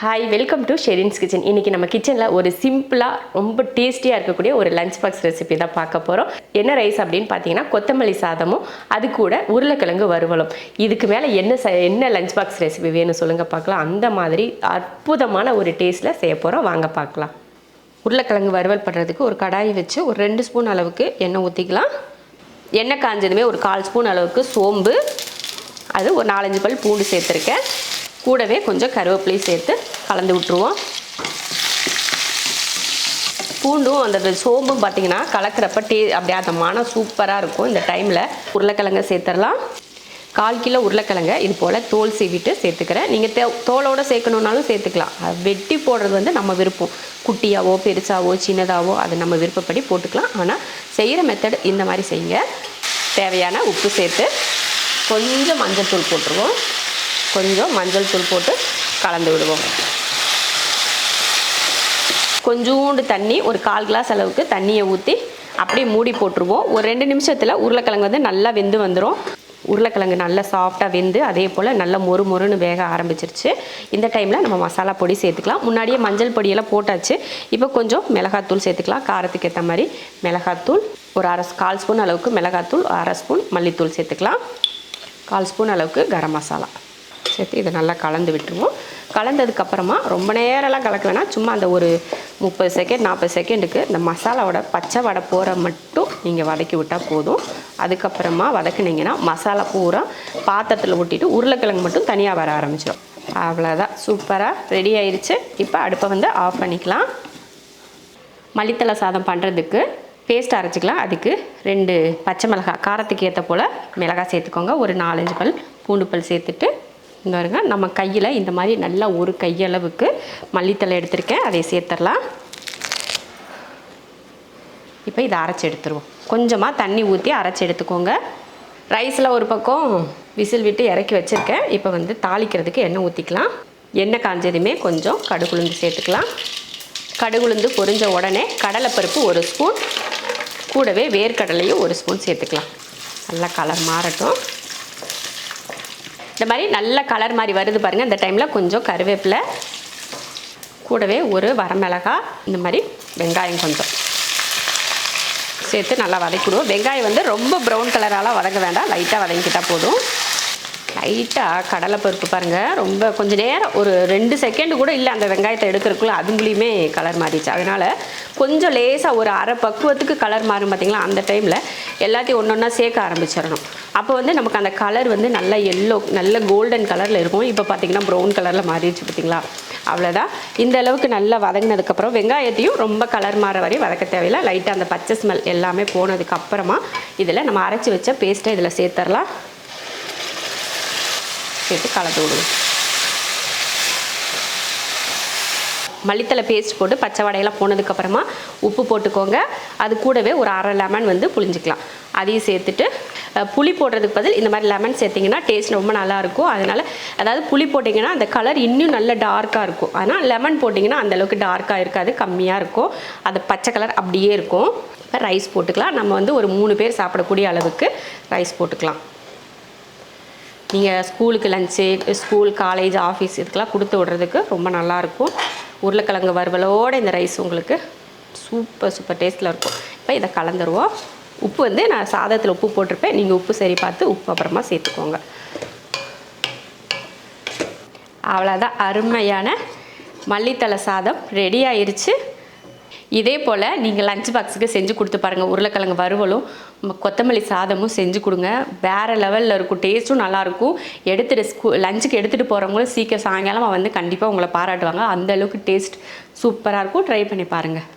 Hi, welcome to Sherin's kitchen. இன்றைக்கி நம்ம கிச்சனில் ஒரு சிம்பிளாக ரொம்ப டேஸ்டியாக இருக்கக்கூடிய ஒரு லஞ்ச் பாக்ஸ் ரெசிபி தான் பார்க்க போகிறோம். என்ன ரைஸ் அப்படின்னு பார்த்தீங்கன்னா கொத்தமல்லி சாதமும் அது கூட உருளைக்கிழங்கு வறுவலும். இதுக்கு மேலே என்ன லஞ்ச் பாக்ஸ் ரெசிபி வேணும் சொல்லுங்கள் பார்க்கலாம். அந்த மாதிரி அற்புதமான ஒரு டேஸ்ட்டில் செய்ய போகிறோம். வாங்க பார்க்கலாம். உருளைக்கிழங்கு வறுவல் பண்ணுறதுக்கு ஒரு கடாயை வச்சு ஒரு 2 ஸ்பூன் அளவுக்கு எண்ணெய் ஊற்றிக்கலாம். எண்ணெய் காஞ்சதுமே ஒரு 1/4 ஸ்பூன் அளவுக்கு சோம்பு, அது ஒரு 4-5 பல் பூண்டு சேர்த்துருக்கேன். கூடவே கொஞ்சம் கருவேப்பிலையும் சேர்த்து கலந்து விட்டுருவோம். பூண்டும் அந்த சோம்பும் பார்த்திங்கன்னா கலக்கிறப்ப அப்படியே அந்த மனம் சூப்பராக இருக்கும். இந்த டைமில் உருளைக்கிழங்க சேர்த்துடலாம். 1/4 கிலோ உருளைக்கிழங்க இது போல் தோல் சீவிட்டு சேர்த்துக்கிறேன். நீங்கள் தோலோடு சேர்க்கணுன்னாலும் சேர்த்துக்கலாம். வெட்டி போடுறது வந்து நம்ம விருப்பம். குட்டியாவோ பெருசாவோ சின்னதாவோ அது நம்ம விருப்பப்படி போட்டுக்கலாம். ஆனால் செய்கிற மெத்தட் இந்த மாதிரி செய்யுங்க. தேவையான உப்பு சேர்த்து கொஞ்சம் மஞ்சள் தூள் போட்டுருவோம். கொஞ்சம் மஞ்சள் தூள் போட்டு கலந்து விடுவோம். கொஞ்சோண்டு தண்ணி, ஒரு 1/4 கிளாஸ் அளவுக்கு தண்ணியை ஊற்றி அப்படியே மூடி போட்டுருவோம். ஒரு 2 நிமிஷத்தில் உருளைக்கிழங்கு வந்து நல்லா வெந்து வந்துடும். உருளைக்கிழங்கு நல்லா சாஃப்டாக வெந்து அதே போல் நல்லா மொறுன்னு வேக ஆரம்பிச்சிருச்சு. இந்த டைமில் நம்ம மசாலா பொடி சேர்த்துக்கலாம். முன்னாடியே மஞ்சள் பொடியெல்லாம் போட்டாச்சு. இப்போ கொஞ்சம் மிளகாத்தூள் சேர்த்துக்கலாம். காரத்துக்கு ஏற்ற மாதிரி மிளகாத்தூள் ஒரு 1/4 ஸ்பூன் அளவுக்கு மிளகாத்தூள், 1/2 ஸ்பூன் மல்லித்தூள் சேர்த்துக்கலாம். 1/4 ஸ்பூன் அளவுக்கு கரம் மசாலா சேர்த்து இதை நல்லா கலந்து விட்டுருவோம். கலந்ததுக்கப்புறமா ரொம்ப நேரம்லாம் கலக்க வேணாம். சும்மா அந்த ஒரு 30 செகண்ட் 40 செகண்டுக்கு இந்த மசாலாவோட பச்சை வடை போகிற மட்டும் நீங்கள் வதக்கி விட்டால் போதும். அதுக்கப்புறமா வதக்குனிங்கன்னா மசாலா பூரா பாத்திரத்தில் ஊட்டிட்டு உருளைக்கிழங்கு மட்டும் தனியாக வர ஆரம்பிச்சிடும். அவ்வளோதான், சூப்பராக ரெடி ஆயிடுச்சு. இப்போ அடுப்பை வந்து ஆஃப் பண்ணிக்கலாம். மல்லித்தலை சாதம் பண்ணுறதுக்கு பேஸ்ட் அரைச்சிக்கலாம். அதுக்கு 2 பச்சை மிளகாய், காரத்துக்கு ஏற்ற போல் மிளகாய் சேர்த்துக்கோங்க. ஒரு 4-5 பல் பூண்டு பல் சேர்த்துட்டு இந்த வருங்க நம்ம கையில் இந்த மாதிரி நல்லா ஒரு கையளவுக்கு மல்லித்தலை எடுத்திருக்கேன். அதை சேர்த்துடலாம். இப்போ இதை அரைச்சி எடுத்துருவோம். கொஞ்சமாக தண்ணி ஊற்றி அரைச்சி எடுத்துக்கோங்க. ரைஸில் ஒரு பக்கம் விசில் விட்டு இறக்கி வச்சுருக்கேன். இப்போ வந்து தாளிக்கிறதுக்கு எண்ணெய் ஊற்றிக்கலாம். எண்ணெய் காஞ்சதுமே கொஞ்சம் கடுகுளுந்து சேர்த்துக்கலாம். கடுகுளுந்து பொரிஞ்ச உடனே கடலைப்பருப்பு 1 ஸ்பூன், கூடவே வேர்க்கடலையும் 1 ஸ்பூன் சேர்த்துக்கலாம். நல்லா கலர் மாறட்டும். இந்த மாதிரி நல்ல கலர் மாதிரி வருது பாருங்கள். இந்த டைமில் கொஞ்சம் கருவேப்பிலை, கூடவே ஒரு வரமிளகாய், இந்த மாதிரி வெங்காயம் கொஞ்சம் சேர்த்து நல்லா வதக்கிடுவோம். வெங்காயம் வந்து ரொம்ப ப்ரௌன் கலராலாம் வதங்க வேண்டாம், லைட்டாக வதங்கிட்டால் போதும். லைட்டாக கடலைப்பருப்பு பாருங்கள், ரொம்ப கொஞ்சம் நேரம் ஒரு 2 செகண்டு கூட இல்லை அந்த வெங்காயத்தை எடுக்கிறதுக்குள்ளே அதுங்களையுமே கலர் மாறிடுச்சு. அதனால் கொஞ்சம் லேசாக ஒரு அரை பக்குவத்துக்கு கலர் மாறும் பார்த்திங்களா. அந்த டைமில் எல்லாத்தையும் ஒன்றா சேர்க்க ஆரம்பிச்சிடணும். அப்போ வந்து நமக்கு அந்த கலர் வந்து நல்லா நல்ல கோல்டன் கலரில் இருக்கும். இப்போ பார்த்திங்கன்னா ப்ரௌன் கலரில் மாறிடுச்சு பார்த்திங்களா. அவ்வளோதான். இந்த அளவுக்கு நல்லா வதங்கினதுக்கப்புறம் வெங்காயத்தையும் ரொம்ப கலர் மாற வரையும் வதக்க தேவையில்லை. லைட்டாக அந்த பச்சை ஸ்மெல் எல்லாமே போனதுக்கப்புறமா இதில் நம்ம அரைச்சி வச்ச பேஸ்ட்டை இதில் சேர்த்துடலாம். சேர்த்து கலந்து விடுவோம். மல்லித்தலை பேஸ்ட் போட்டு பச்சை வடையெல்லாம் போனதுக்கப்புறமா உப்பு போட்டுக்கோங்க. அது கூடவே ஒரு 1/2 லெமன் வந்து புளிஞ்சிக்கலாம். அதையும் சேர்த்துட்டு புளி போடுறதுக்கு பதில் இந்த மாதிரி லெமன் சேர்த்திங்கன்னா டேஸ்ட் ரொம்ப நல்லாயிருக்கும். அதாவது புளி போட்டிங்கன்னா அந்த கலர் இன்னும் நல்ல டார்க்காக இருக்கும். ஆனால் லெமன் போட்டிங்கன்னா அந்தளவுக்கு டார்க்காக இருக்காது, கம்மியாக இருக்கும். அது பச்சை கலர் அப்படியே இருக்கும். இப்போ ரைஸ் போட்டுக்கலாம். நம்ம வந்து ஒரு 3 பேர் சாப்பிடக்கூடிய அளவுக்கு ரைஸ் போட்டுக்கலாம். நீங்கள் ஸ்கூலுக்கு லஞ்சு, ஸ்கூல் காலேஜ் ஆஃபீஸ் இதுக்கெல்லாம் கொடுத்து விடுறதுக்கு ரொம்ப நல்லாயிருக்கும். உருளைக்கிழங்கு வறுவலோடு இந்த ரைஸ் உங்களுக்கு சூப்பர் டேஸ்ட்டில் இருக்கும். இப்போ இதை கலந்துருவோம். உப்பு வந்து நான் சாதத்தில் உப்பு போட்டிருப்பேன். நீங்கள் உப்பு சரி பார்த்து உப்பு அப்புறமா சேர்த்துக்கோங்க. அவ்வளோதான், அருமையான மல்லித்தலை சாதம் ரெடி ஆயிடுச்சு. இதே போல் நீங்கள் லஞ்ச் பாக்ஸுக்கு செஞ்சு கொடுத்து பாருங்கள். உருளைக்கிழங்கு வறுவலும் கொத்தமல்லி சாதமும் செஞ்சு கொடுங்க. வேறு லெவலில் இருக்கும். டேஸ்ட்டும் நல்லாயிருக்கும். லஞ்சுக்கு எடுத்துகிட்டு போகிறவங்களும் சீக்கிரம் சாயங்காலமாக வந்து கண்டிப்பாக உங்களை பாராட்டுவாங்க. அந்தளவுக்கு டேஸ்ட் சூப்பராக இருக்கும். ட்ரை பண்ணி பாருங்கள்.